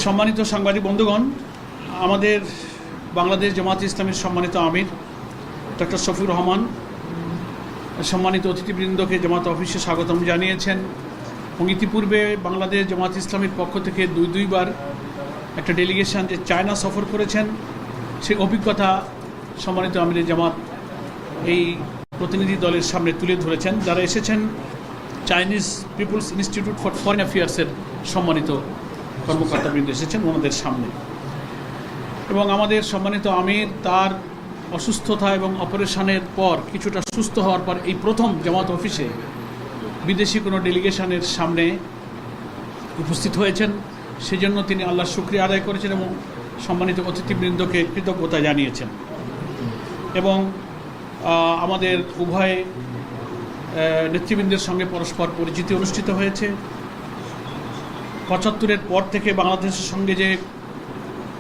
সম্মানিত সাংবাদিক বন্ধুগণ, আমাদের বাংলাদেশ জামাত ইসলামের সম্মানিত আমির ডক্টর শফিউর রহমান সম্মানিত অতিথিবৃন্দকে জামাত অফিসে স্বাগতম জানিয়েছেন এবং ইতিপূর্বে বাংলাদেশ জামাত ইসলামের পক্ষ থেকে দুইবার একটা ডেলিগেশন যে চায়না সফর করেছেন, সেই অভিজ্ঞতা সম্মানিত আমিরের জামাত এই প্রতিনিধি দলের সামনে তুলে ধরেছেন। যারা এসেছেন Chinese People's Institute for Foreign অ্যাফেয়ার্সের সম্মানিত কর্মকর্তাবৃন্দ এসেছেন ওনাদের সামনে। এবং আমাদের সম্মানিত আমির তার অসুস্থতা এবং অপারেশনের পর কিছুটা সুস্থ হওয়ার পর এই প্রথম জামাত অফিসে বিদেশি কোনো ডেলিগেশনের সামনে উপস্থিত হয়েছেন। সেজন্য তিনি আল্লাহর শুকরিয়া আদায় করেছেন এবং সম্মানিত অতিথিবৃন্দকে কৃতজ্ঞতা জানিয়েছেন। এবং আমাদের উভয় নেতৃবৃন্দের সঙ্গে পরস্পর পরিচিতি অনুষ্ঠিত হয়েছে। ৭৫-এর পর থেকে বাংলাদেশের সঙ্গে যে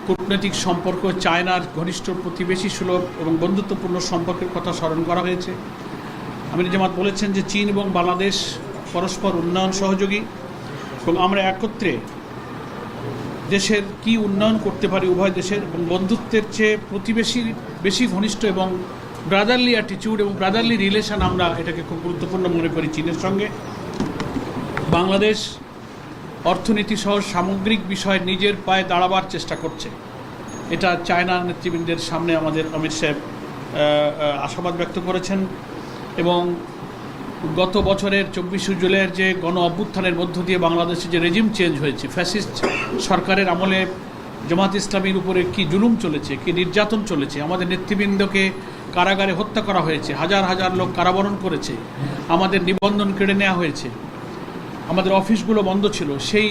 কূটনৈতিক সম্পর্ক, চায়নার ঘনিষ্ঠ প্রতিবেশী সুলভ এবং বন্ধুত্বপূর্ণ সম্পর্কের কথা স্মরণ করা হয়েছে। আমির জামাত বলেছেন যে চীন এবং বাংলাদেশ পরস্পর উন্নয়ন সহযোগী এবং আমরা একত্রে দেশের কি উন্নয়ন করতে পারি উভয় দেশের, এবং বন্ধুত্বের চেয়ে প্রতিবেশী বেশি ঘনিষ্ঠ এবং ব্রাদারলি অ্যাটিটিউড এবং ব্রাদারলি রিলেশন, আমরা এটাকে খুব গুরুত্বপূর্ণ মনে করি চীনের সঙ্গে। বাংলাদেশ অর্থনীতি সহ সামগ্রিক বিষয়ে নিজের পায়ে দাঁড়াবার চেষ্টা করছে, এটা চায়নার নেতৃবৃন্দের সামনে আমাদের অমিত সাহেব আশাবাদ ব্যক্ত করেছেন। এবং গত বছরের ২৪শে জুলাইয়ের যে গণ অভ্যুত্থানের মধ্য দিয়ে বাংলাদেশে যে রেজিম চেঞ্জ হয়েছে, ফ্যাসিস্ট সরকারের আমলে জামাত ইসলামীর উপরে কি জুলুম চলেছে, কি নির্যাতন চলেছে, আমাদের নেতৃবৃন্দকে কারাগারে হত্যা করা হয়েছে, হাজার হাজার লোক কারাবরণ করেছে, আমাদের নিবন্ধন কেড়ে নেওয়া হয়েছে, আমাদের অফিসগুলো বন্ধ ছিল, সেই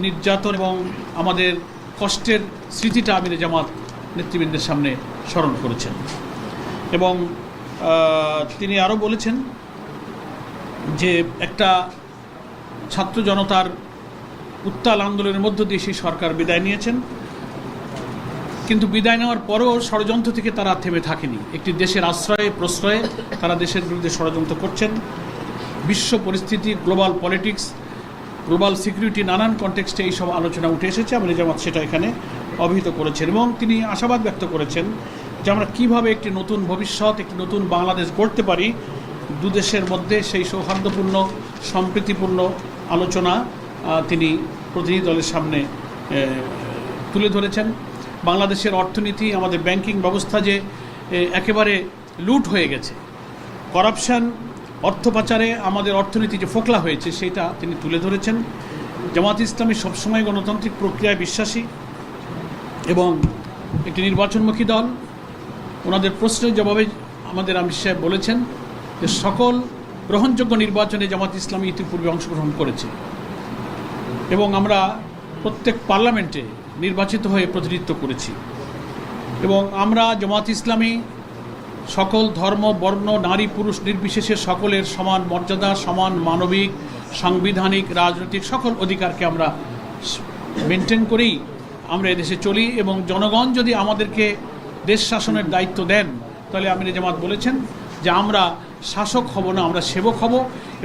নির্যাতন এবং আমাদের কষ্টের স্মৃতিটা আমির জামাত নেতৃবৃন্দের সামনে স্মরণ করেছেন। এবং তিনি আরও বলেছেন যে একটা ছাত্র জনতার উত্তাল আন্দোলনের মধ্য দিয়ে সেই সরকার বিদায় নিয়েছেন, কিন্তু বিদায় নেওয়ার পরেও ষড়যন্ত্র থেকে তারা থেমে থাকেনি। একটি দেশের আশ্রয়ে প্রশ্রয়ে তারা দেশের বিরুদ্ধে ষড়যন্ত্র করছেন। বিশ্ব পরিস্থিতি, গ্লোবাল পলিটিক্স, গ্লোবাল সিকিউরিটি, নানান কনটেক্সটে এইসব আলোচনা উঠে এসেছে। আমির জামাত সেটা এখানে অভিহিত করেছেন এবং তিনি আশাবাদ ব্যক্ত করেছেন যে আমরা কীভাবে একটি নতুন ভবিষ্যৎ, একটি নতুন বাংলাদেশ গড়তে পারি দুদেশের মধ্যে, সেই সৌহার্দ্যপূর্ণ সম্প্রীতিপূর্ণ আলোচনা তিনি প্রতিনিধি দলের সামনে তুলে ধরেছেন। বাংলাদেশের অর্থনীতি, আমাদের ব্যাংকিং ব্যবস্থা যে একেবারে লুট হয়ে গেছে, করাপশন, অর্থ পাচারে আমাদের অর্থনীতি যে ফোকলা হয়েছে, সেটা তিনি তুলে ধরেছেন। জামাত ইসলামী সবসময় গণতান্ত্রিক প্রক্রিয়ায় বিশ্বাসী এবং একটি নির্বাচনমুখী দল। ওনাদের প্রশ্নের জবাবে আমাদের আমির সাহেব বলেছেন যে সকল গ্রহণযোগ্য নির্বাচনে জামাত ইসলামী ইতিপূর্বে অংশগ্রহণ করেছে এবং আমরা প্রত্যেক পার্লামেন্টে নির্বাচিত হয়ে প্রতিনিধিত্ব করেছি। এবং আমরা জামাত ইসলামী সকল ধর্ম, বর্ণ, নারী, পুরুষ নির্বিশেষে সকলের সমান মর্যাদা, সমান মানবিক, সাংবিধানিক, রাজনৈতিক সকল অধিকারকে আমরা মেনটেন করেই আমরা এদেশে চলি। এবং জনগণ যদি আমাদেরকে দেশ শাসনের দায়িত্ব দেন, তাহলে আমির জামাত বলেছেন যে আমরা শাসক হব না, আমরা সেবক হব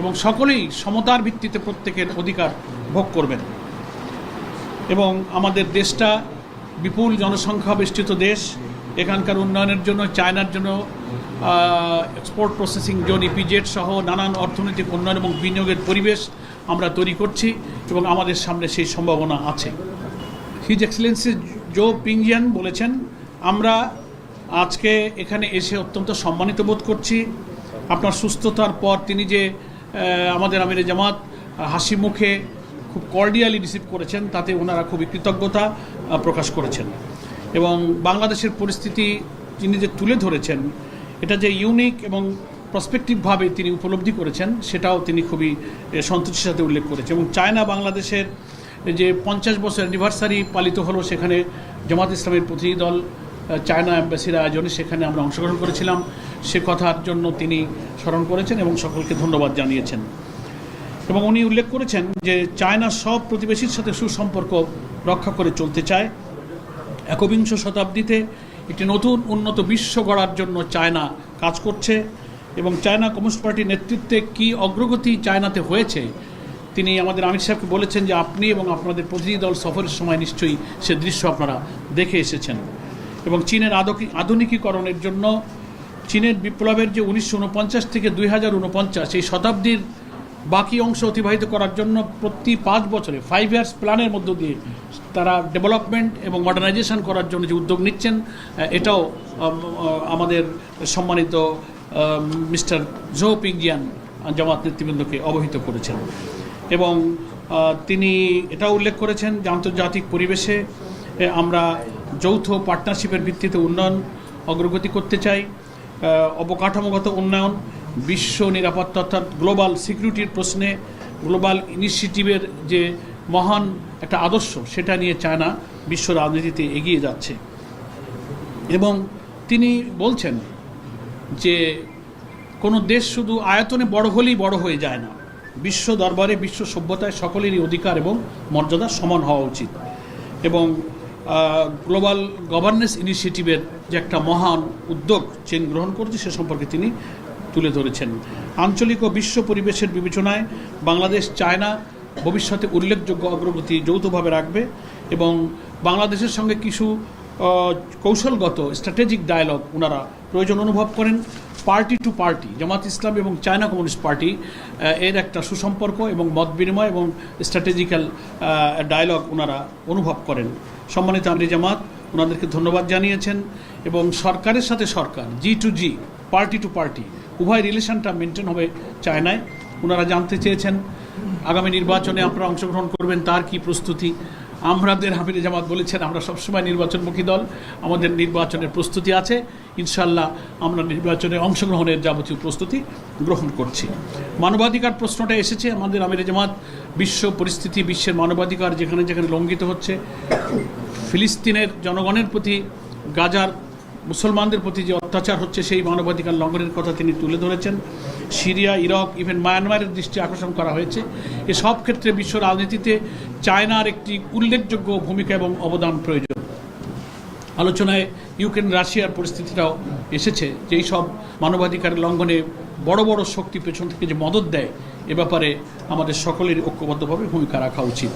এবং সকলেই সমতার ভিত্তিতে প্রত্যেকের অধিকার ভোগ করবেন। এবং আমাদের দেশটা বিপুল জনসংখ্যা বেষ্টিত দেশ, এখানকার উন্নয়নের জন্য চায়নার জন্য এক্সপোর্ট প্রসেসিং জোন, ইপিজেড সহ নানান অর্থনৈতিক উন্নয়ন এবং বিনিয়োগের পরিবেশ আমরা তৈরি করছি এবং আমাদের সামনে সেই সম্ভাবনা আছে। হিজ এক্সেলেন্সি জো পিংজিয়ান বলেছেন, আমরা আজকে এখানে এসে অত্যন্ত সম্মানিত বোধ করছি। আপনার সুস্থতার পর তিনি যে আমাদের আমির জামাত হাসি মুখে খুব কর্ডিয়ালি রিসিভ করেছেন, তাতে ওনারা খুবই কৃতজ্ঞতা প্রকাশ করেছেন। এবং বাংলাদেশের পরিস্থিতি তিনি যে তুলে ধরেছেন, এটা যে ইউনিক এবং প্রসপেক্টিভভাবে তিনি উপলব্ধি করেছেন, সেটাও তিনি খুবই সন্তুষ্টির সাথে উল্লেখ করেছেন। এবং চায়না বাংলাদেশের যে 50 বছর অ্যানিভার্সারি পালিত হলো, সেখানে জামাত ইসলামের প্রতিনিধি দল চায়না অ্যাম্বাসির আয়োজনে সেখানে আমরা অংশগ্রহণ করেছিলাম, সে কথার জন্য তিনি স্মরণ করেছেন এবং সকলকে ধন্যবাদ জানিয়েছেন। এবং উনি উল্লেখ করেছেন যে চায়না সব প্রতিবেশীর সাথে সুসম্পর্ক রক্ষা করে চলতে চায়। একবিংশ শতাব্দীতে একটি নতুন উন্নত বিশ্ব গড়ার জন্য চায়না কাজ করছে এবং চায়না কমিউনিস্ট পার্টির নেতৃত্বে কি অগ্রগতি চায়নাতে হয়েছে তিনি আমাদের আমির সাহেবকে বলেছেন যে আপনি এবং আপনাদের প্রতিনিধি দল সফরের সময় নিশ্চয়ই সে দৃশ্য আপনারা দেখে এসেছেন। এবং চীনের আধুনিকীকরণের জন্য চীনের বিপ্লবের যে 1949 থেকে 2049 এই শতাব্দীর বাকি অংশ অতিবাহিত করার জন্য প্রতি 5 বছরে 5 ইয়ার্স প্ল্যানের মধ্য দিয়ে তারা ডেভেলপমেন্ট এবং মডার্নাইজেশন করার জন্য যে উদ্যোগ নিচ্ছেন, এটাও আমাদের সম্মানিত মিস্টার জো পিংজিয়ান জামাত নেতৃবৃন্দকে অবহিত করেছেন। এবং তিনি এটাও উল্লেখ করেছেন যে আন্তর্জাতিক পরিবেশে আমরা যৌথ পার্টনারশিপের ভিত্তিতে উন্নয়ন অগ্রগতি করতে চাই। অবকাঠামোগত উন্নয়ন, বিশ্ব নিরাপত্তা অর্থাৎ গ্লোবাল সিকিউরিটির প্রশ্নে গ্লোবাল ইনিশিয়েটিভের যে মহান একটা আদর্শ, সেটা নিয়ে চায়না বিশ্ব রাজনীতিতে এগিয়ে যাচ্ছে। এবং তিনি বলছেন যে কোনো দেশ শুধু আয়তনে বড় হলেই বড় হয়ে যায় না, বিশ্ব দরবারে বিশ্ব সভ্যতায় সকলেরই অধিকার এবং মর্যাদা সমান হওয়া উচিত। এবং গ্লোবাল গভর্নেন্স ইনিশিয়েটিভের যে একটা মহান উদ্যোগ চীন গ্রহণ করেছে সে সম্পর্কে তিনি তুলে ধরেছেন। আঞ্চলিক ও বিশ্ব পরিবেশের বিবেচনায় বাংলাদেশ চায়না ভবিষ্যতে উল্লেখযোগ্য অগ্রগতি যৌথভাবে রাখবে এবং বাংলাদেশের সঙ্গে কিছু কৌশলগত স্ট্র্যাটেজিক ডায়ালগ ওনারা প্রয়োজন অনুভব করেন। পার্টি টু পার্টি জামাত ইসলাম এবং চায়না কমিউনিস্ট পার্টি এর একটা সুসম্পর্ক এবং মত বিনিময় এবং স্ট্র্যাটেজিক্যাল ডায়ালগ ওনারা অনুভব করেন। সম্মানিত আমির জামাত ওনাদেরকে ধন্যবাদ জানিয়েছেন এবং সরকারের সাথে সরকার G2G পার্টি টু পার্টি উভয় রিলেশনটা মেনটেন হবে চায়নায়। ওনারা জানতে চেয়েছেন আগামী নির্বাচনে আপনারা অংশগ্রহণ করবেন, তার কি প্রস্তুতি। আমাদের আমির জামাত বলেছেন আমরা সবসময় নির্বাচনমুখী দল, আমাদের নির্বাচনের প্রস্তুতি আছে, ইনশাল্লাহ আমরা নির্বাচনে অংশগ্রহণের যাবতীয় প্রস্তুতি গ্রহণ করছি। মানবাধিকার প্রশ্নটা এসেছে, আমাদের আমির জামাত বিশ্ব পরিস্থিতি, বিশ্বের মানবাধিকার যেখানে যেখানে লঙ্ঘিত হচ্ছে, ফিলিস্তিনের জনগণের প্রতি, গাজার মুসলমানদের প্রতি যে অত্যাচার হচ্ছে সেই মানবাধিকার লঙ্ঘনের কথা তিনি তুলে ধরেছেন। সিরিয়া, ইরাক, ইভেন মায়ানমারের দৃষ্টি আকর্ষণ করা হয়েছে। এসব ক্ষেত্রে বিশ্ব রাজনীতিতে চায়নার একটি উল্লেখযোগ্য ভূমিকা এবং অবদান প্রয়োজন। আলোচনায় ইউক্রেন রাশিয়ার পরিস্থিতিটাও এসেছে, যে এই সব মানবাধিকারের লঙ্ঘনে বড় বড় শক্তি পেছন থেকে যে মদত দেয়, এ ব্যাপারে আমাদের সকলের ঐক্যবদ্ধভাবে ভূমিকা রাখা উচিত।